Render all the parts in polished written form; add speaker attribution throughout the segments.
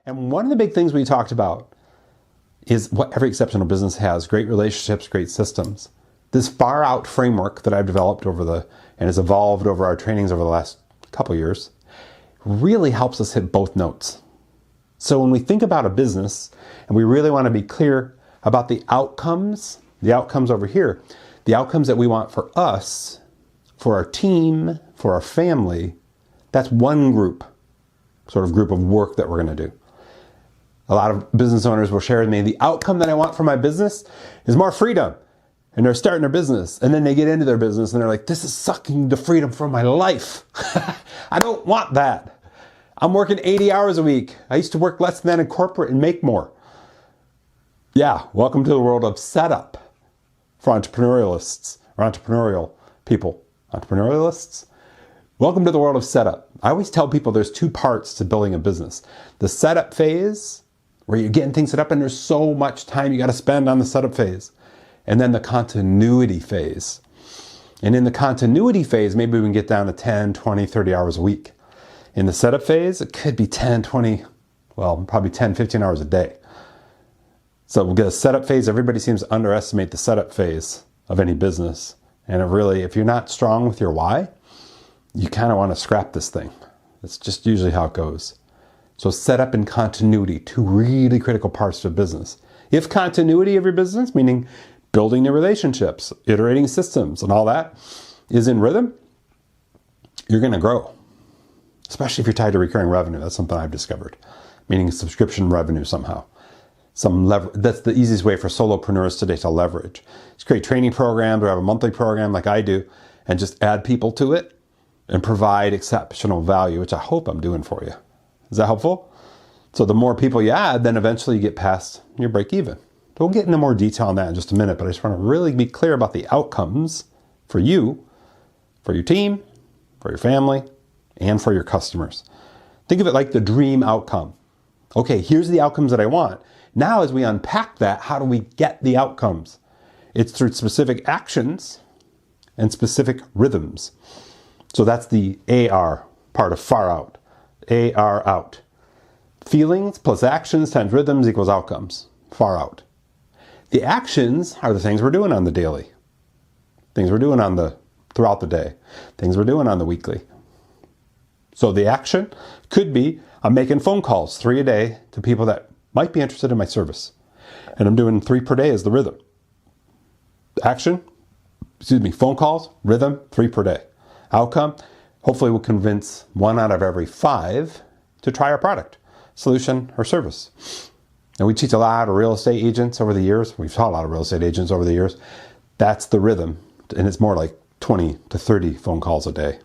Speaker 1: And one of the big things we talked about is what every exceptional business has: great relationships, great systems. This far out framework that I've developed and has evolved over our trainings over the last couple years really helps us hit both notes. So when we think about a business and we really want to be clear about the outcomes over here, the outcomes that we want for us, for our team, for our family, that's one group of work that we're going to do. A lot of business owners will share with me, the outcome that I want for my business is more freedom. And they're starting their business, and then they get into their business and they're like, this is sucking the freedom from my life. I don't want that. I'm working 80 hours a week. I used to work less than that in corporate and make more. Yeah, welcome to the world of setup for entrepreneurialists or entrepreneurial people. Entrepreneurialists? Welcome to the world of setup. I always tell people there's two parts to building a business. The setup phase, where you're getting things set up and there's so much time you got to spend on the setup phase. And then the continuity phase. And in the continuity phase, maybe we can get down to 10, 20, 30 hours a week. In the setup phase, it could be 10, 20, well, probably 10, 15 hours a day. So we'll get a setup phase. Everybody seems to underestimate the setup phase of any business. And it really, if you're not strong with your why, you kind of want to scrap this thing. That's just usually how it goes. So setup and continuity, two really critical parts to a business. If continuity of your business, meaning building the relationships, iterating systems, and all that is in rhythm, you're going to grow. Especially if you're tied to recurring revenue. That's something I've discovered. Meaning subscription revenue somehow. That's the easiest way for solopreneurs today to leverage. Just create training programs or have a monthly program like I do and just add people to it and provide exceptional value, which I hope I'm doing for you. Is that helpful? So the more people you add, then eventually you get past your break even. We'll get into more detail on that in just a minute, but I just want to really be clear about the outcomes for you, for your team, for your family, and for your customers. Think of it like the dream outcome. Okay, here's the outcomes that I want. Now as we unpack that, how do we get the outcomes? It's through specific actions and specific rhythms. So that's the AR part of far out. AR out. Feelings plus actions times rhythms equals outcomes. Far out. The actions are the things we're doing on the daily. Things we're doing throughout the day. Things we're doing on the weekly. So the action could be, I'm making phone calls 3 a day to people that might be interested in my service. And I'm doing 3 per day as the rhythm. Phone calls, rhythm, 3 per day. Outcome, hopefully we'll convince 1 out of every 5 to try our product, solution, or service. And we teach a lot of real estate agents over the years. We've taught a lot of real estate agents over the years. That's the rhythm. And it's more like 20 to 30 phone calls a day.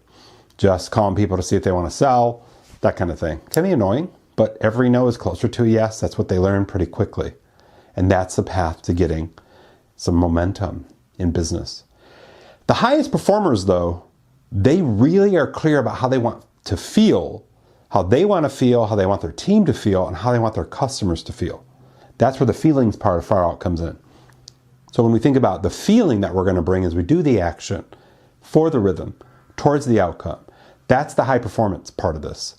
Speaker 1: Just calling people to see if they want to sell, that kind of thing. Can be annoying, but every no is closer to a yes. That's what they learn pretty quickly. And that's the path to getting some momentum in business. The highest performers, though, they really are clear about how they want to feel, how they want to feel, how they want their team to feel, and how they want their customers to feel. That's where the feelings part of far out comes in. So when we think about the feeling that we're going to bring as we do the action for the rhythm towards the outcome, that's the high performance part of this.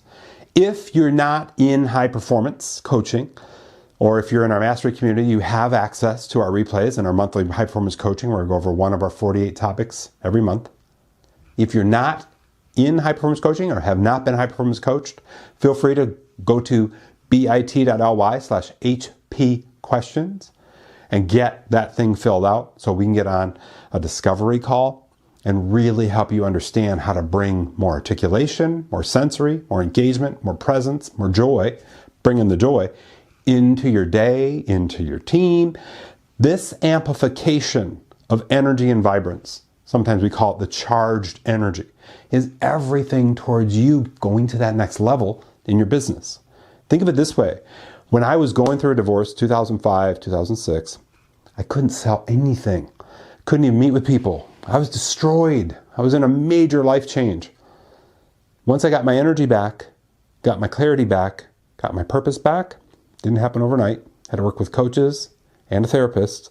Speaker 1: If you're not in high performance coaching, or if you're in our mastery community, you have access to our replays and our monthly high performance coaching where we go over one of our 48 topics every month. If you're not in high performance coaching or have not been high performance coached, feel free to go to bit.ly/HP questions and get that thing filled out so we can get on a discovery call and really help you understand how to bring more articulation, more sensory, more engagement, more presence, more joy, bring in the joy into your day, into your team. This amplification of energy and vibrance, sometimes we call it the charged energy, is everything towards you going to that next level in your business. Think of it this way. When I was going through a divorce, 2005, 2006, I couldn't sell anything. Couldn't even meet with people. I was destroyed. I was in a major life change. Once I got my energy back, got my clarity back, got my purpose back, didn't happen overnight. Had to work with coaches and a therapist.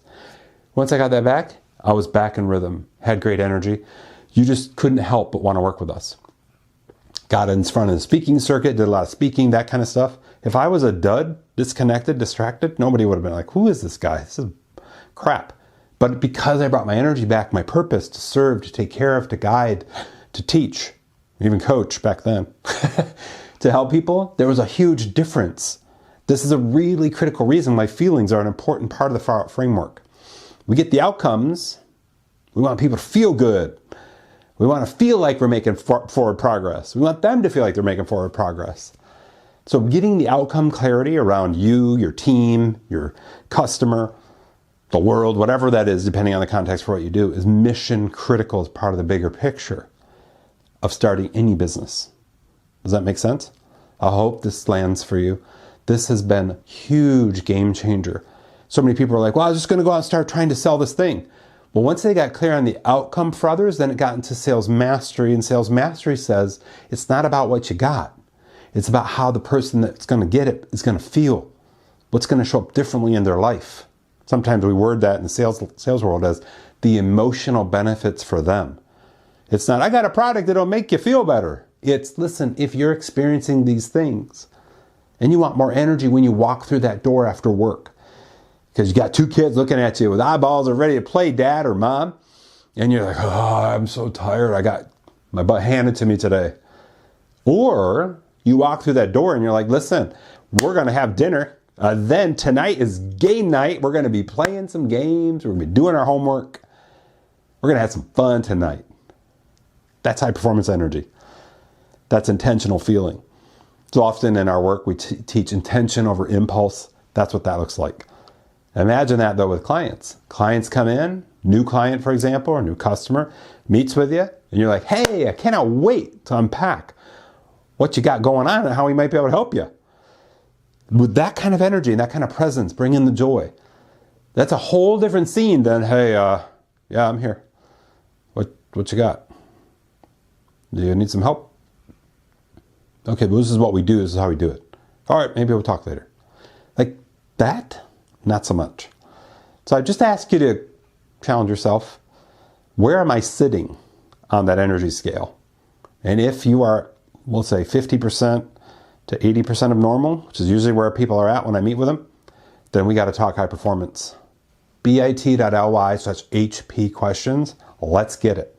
Speaker 1: Once I got that back, I was back in rhythm, had great energy. You just couldn't help but want to work with us. Got in front of the speaking circuit, did a lot of speaking, that kind of stuff. If I was a dud, disconnected, distracted, nobody would have been like, who is this guy? This is crap. But because I brought my energy back, my purpose to serve, to take care of, to guide, to teach, even coach back then, to help people, there was a huge difference. This is a really critical reason why feelings are an important part of the far out framework. We get the outcomes. We want people to feel good. We want to feel like we're making forward progress. We want them to feel like they're making forward progress. So getting the outcome clarity around you, your team, your customer, the world, whatever that is, depending on the context for what you do, is mission critical as part of the bigger picture of starting any business. Does that make sense? I hope this lands for you. This has been a huge game changer. So many people are like, well, I was just going to go out and start trying to sell this thing. Well, once they got clear on the outcome for others, then it got into sales mastery. And sales mastery says it's not about what you got. It's about how the person that's going to get it is going to feel. What's going to show up differently in their life. Sometimes we word that in the sales world as the emotional benefits for them. It's not, I got a product that'll make you feel better. It's, listen, if you're experiencing these things and you want more energy when you walk through that door after work, because you got two kids looking at you with eyeballs that are ready to play, dad or mom, and you're like, oh, I'm so tired. I got my butt handed to me today. Or you walk through that door and you're like, listen, we're going to have dinner. Then tonight is game night. We're going to be playing some games. We're going to be doing our homework. We're going to have some fun tonight. That's high performance energy. That's intentional feeling. So often in our work, we teach intention over impulse. That's what that looks like. Imagine that though with clients. Clients come in, new client, for example, or new customer, meets with you, and you're like, hey, I cannot wait to unpack what you got going on and how we might be able to help you. With that kind of energy and that kind of presence, bring in the joy. That's a whole different scene than, hey, yeah, I'm here. What you got? Do you need some help? Okay, but this is what we do. This is how we do it. All right, maybe we'll talk later. Like that, not so much. So I just ask you to challenge yourself. Where am I sitting on that energy scale? And if you are, we'll say 50% to 80% of normal, which is usually where people are at when I meet with them, then we got to talk high performance. bit.ly/HP questions. Let's get it.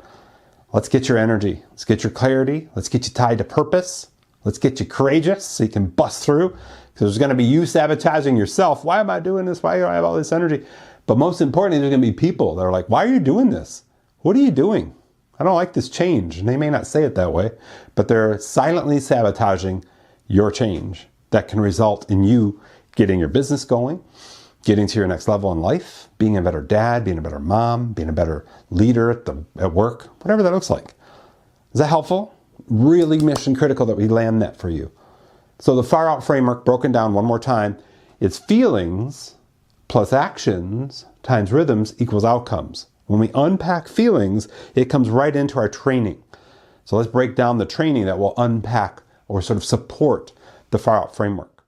Speaker 1: Let's get your energy. Let's get your clarity. Let's get you tied to purpose. Let's get you courageous so you can bust through. Because there's going to be you sabotaging yourself. Why am I doing this? Why do I have all this energy? But most importantly, there's going to be people that are like, why are you doing this? What are you doing? I don't like this change. And they may not say it that way, but they're silently sabotaging your change that can result in you getting your business going, getting to your next level in life, being a better dad, being a better mom, being a better leader at work, whatever that looks like. Is that helpful? Really mission critical that we land that for you. So the far out framework, broken down one more time, it's feelings plus actions times rhythms equals outcomes. When we unpack feelings, it comes right into our training. So let's break down the training that will unpack or sort of support the far out framework.